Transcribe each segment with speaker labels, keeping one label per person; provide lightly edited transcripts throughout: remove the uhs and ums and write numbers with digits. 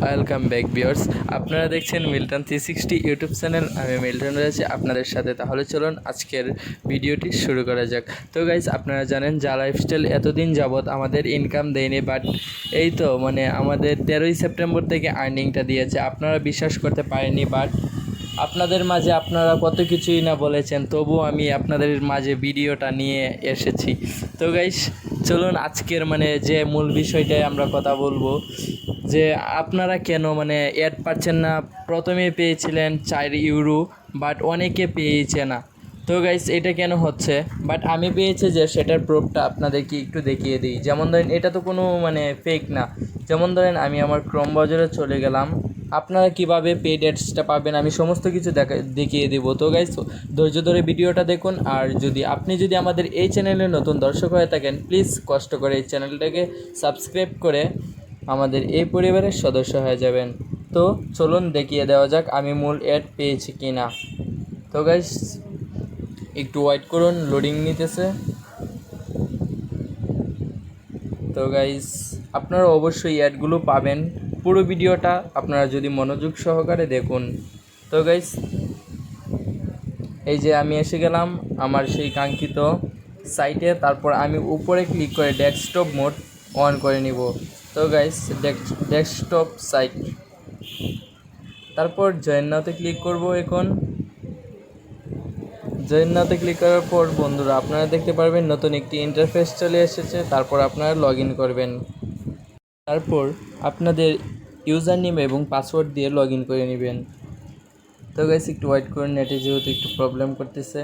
Speaker 1: Welcome back viewers. আপনারা দেখছেন Milton 360 YouTube channel. আমি মিল্টন রয়েছি আপনাদের সাথে। তাহলে চলুন আজকের ভিডিওটি শুরু করা যাক। তো গাইজ, আপনারা জানেন জা লাইফস্টাইল এতদিন যাবৎ আমাদের ইনকাম দেয়নি, বাট এই তো আমাদের 13ই সেপ্টেম্বর থেকে আর্নিংটা দিয়েছে। আপনারা বিশ্বাস করতে পারেননি, বাট আপনাদের মাঝে আপনারা কত কিছুই না বলেছেন, তবুও আমি আপনাদের মাঝে ভিডিওটা নিয়ে এসেছি। তো গাইস, চলুন আজকের যে মূল বিষয়টায় আমরা কথা বলবো, যে আপনারা কেন অ্যাড পাচ্ছেন না। প্রথমে পেয়েছিলেন 4 ইউরো, বাট অনেকে পেয়েছে না। তো গাইস, এটা কেন হচ্ছে, বাট আমি পেয়েছি যে সেটার প্রুফটা আপনাদেরকে একটু দেখিয়ে দিই। যেমন ধরেন, এটা তো কোনো ফেক না। যেমন ধরেন, আমি আমার ক্রোম ব্রাউজারে চলে গেলাম। আপনারা কিভাবে পেড অ্যাডসটা পাবেন আমি সমস্ত কিছু দেখিয়ে দেবো। তো গাইস, ধৈর্য ধরে ভিডিওটা দেখুন। আর আপনি যদি আমাদের এই চ্যানেলে নতুন দর্শক হয়ে থাকেন, প্লিজ কষ্ট করে এই চ্যানেলটাকে সাবস্ক্রাইব করে আমাদের এই পরিবারের সদস্য হয়ে যাবেন। তো চলুন দেখিয়ে দেওয়া যাক আমি মূল অ্যাড পেয়েছি কি না। তো গাইস, একটু ওয়েট করুন, লোডিং নিতেছে। তো গাইস, আপনারা অবশ্যই অ্যাডগুলো পাবেন। পুরো ভিডিওটা আপনারা যদি মনোযোগ সহকারে দেখুন। তো গাইস, এই যে আমি এসে গেলাম আমার সেই কাঙ্ক্ষিত সাইটে। তারপর আমি উপরে ক্লিক করে ডেস্কটপ মোড অন করে নিব। তো গাইস, ডেস্কটপ সাইট, তারপর জয়েন নাওতে ক্লিক করব। এখন জয়েন নাওতে ক্লিক করার পর বন্ধুরা, আপনারা দেখতে পারবেন নতুন একটি ইন্টারফেস চলে এসেছে। তারপর আপনারা লগ ইন করবেন। তারপর আপনাদের ইউজার নেম এবং পাসওয়ার্ড দিয়ে লগ ইন করে নেবেন। তো গাইস, একটু ওয়েট করুন, নেটে যেহেতু একটু প্রবলেম করতেছে।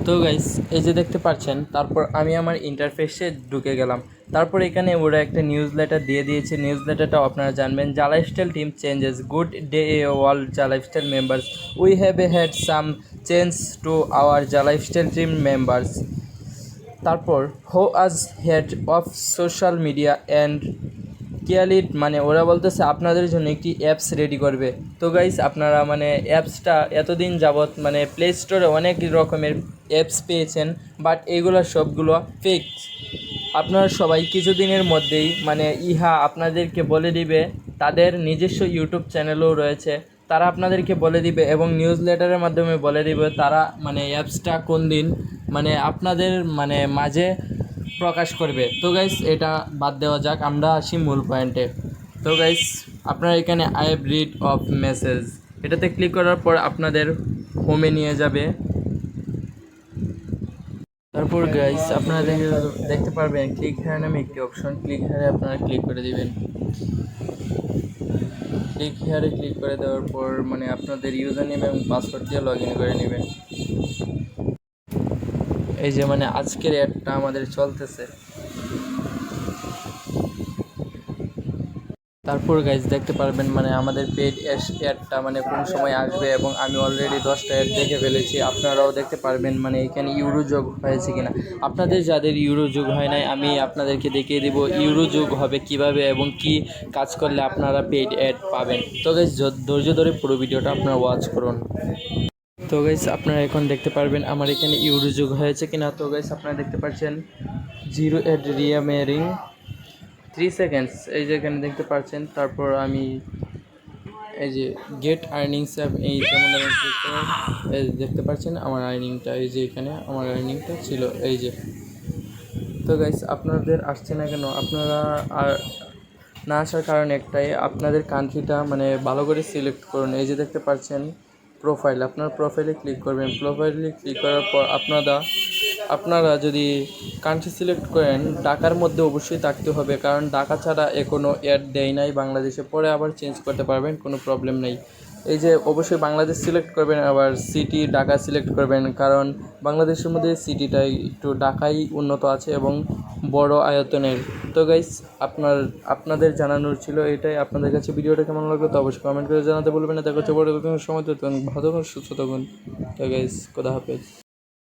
Speaker 1: তো গাইস, এই যে দেখতে পাচ্ছেন, তারপর আমি আমার ইন্টারফেসে ঢুকে গেলাম। তারপর এখানে ওরা একটা নিউজ লেটার দিয়ে দিয়েছে। নিউজ লেটারটাও আপনারা জানবেন। The lifestyle team changes, good day all the lifestyle members, we have had some change to our the lifestyle team members. তারপর হো আজ head of social media and quality, ওরা বলতেছে আপনাদের জন্য একটি অ্যাপস রেডি করবে। তো গাইস, আপনারা অ্যাপসটা এতদিন যাবৎ প্লে স্টোরে অনেক রকমের অ্যাপস পেয়েছেন, বাট এইগুলো সবগুলো ফেক। আপনারা সবাই কিছুদিনের মধ্যেই ইহা আপনাদেরকে বলে দিবে। তাদের নিজস্ব ইউটিউব চ্যানেলও রয়েছে, তারা আপনাদেরকে বলে দিবে এবং নিউজ লেটারের মাধ্যমে বলে দিবে তারা অ্যাপসটা কোন দিন আপনাদের মাঝে প্রকাশ করবে। তো গাইস, এটা বাদ দেওয়া যাক, আমরা আসি মূল পয়েন্টে। তো গাইস, আপনারা এখানে I have read of message, এটাতে ক্লিক করার পর আপনাদের হোমে নিয়ে যাবে। তারপর গাইস, আপনারা দেখতে পারবেন ক্লিক হেয়ার নামে একটি অপশন। ক্লিক হেয়ারে আপনারা ক্লিক করে দিবেন। ক্লিক হেয়ারে ক্লিক করে দেওয়ার পর আপনাদের ইউজার নেম এবং পাসওয়ার্ড দিয়ে লগ ইন করে নেবেন। এই যে আজকের অ্যাডটা আমাদের চলতেছে। তারপর গাইজ দেখতে পারবেন আমাদের পেড অ্যাডটা কোন সময় আসবে, এবং আমি অলরেডি 10টা অ্যাড দেখে ফেলেছি। আপনারাও দেখতে পারবেন এখানে ইউরো যোগ হয়েছে কিনা। আপনাদের যাদের ইউরো যোগ হয় নাই, আমি আপনাদেরকে দেখিয়ে দেব ইউরো যোগ হবে কিভাবে এবং কি কাজ করলে আপনারা পেড অ্যাড পাবেন। তো গাইজ, ধৈর্য ধরে পুরো ভিডিওটা আপনারা ওয়াচ করুন। তো গাইজ, আপনারা এখন দেখতে পারবেন আমার এখানে ইউরো যোগ হয়েছে কিনা। তো গাইজ, আপনারা দেখতে পাচ্ছেন 0 অ্যাড রিয়ামেরিং 3 সেকেন্ডস, এই যে এখানে দেখতে পাচ্ছেন। তারপর আমি এই যে গেট আর্নিংস এই যেমন দেখতে পাচ্ছেন আমার আর্নিংটা, এই যে এখানে আমার আর্নিংটা ছিল এই যে। তো গাইস, আপনাদের আসছে না কেন, আপনারা আর না আসার কারণ একটাই, আপনাদের কান্ট্রিটা ভালো করে সিলেক্ট করুন। এই যে দেখতে পাচ্ছেন প্রোফাইল, আপনার প্রোফাইলে ক্লিক করবেন। প্রোফাইলে ক্লিক করার পর আপনারা যদি কান্ট্রি সিলেক্ট করেন, ঢাকার মধ্যে অবশ্যই থাকতে হবে, কারণ ঢাকা ছাড়া কোনো অ্যাড দেয় নাই বাংলাদেশে। পরে আবার চেঞ্জ করতে পারবেন, কোনো প্রবলেম নেই। এই যে অবশ্যই বাংলাদেশ সিলেক্ট করবেন, আবার সিটি ঢাকা সিলেক্ট করবেন, কারণ বাংলাদেশের মধ্যে সিটিটাই একটু ঢাকাই উন্নত আছে এবং বড় আয়তনের। তো গাইস, আপনাদের জানানোর ছিল এটাই। আপনাদের কাছে ভিডিওটা কেমন লাগলো তো অবশ্যই কমেন্ট করে জানাতে বলবেন না। দেখা হচ্ছে পরে সময়, ভালো থাকুন, সুস্থ থাকুন। তো গাইস, খোদা হাফেজ।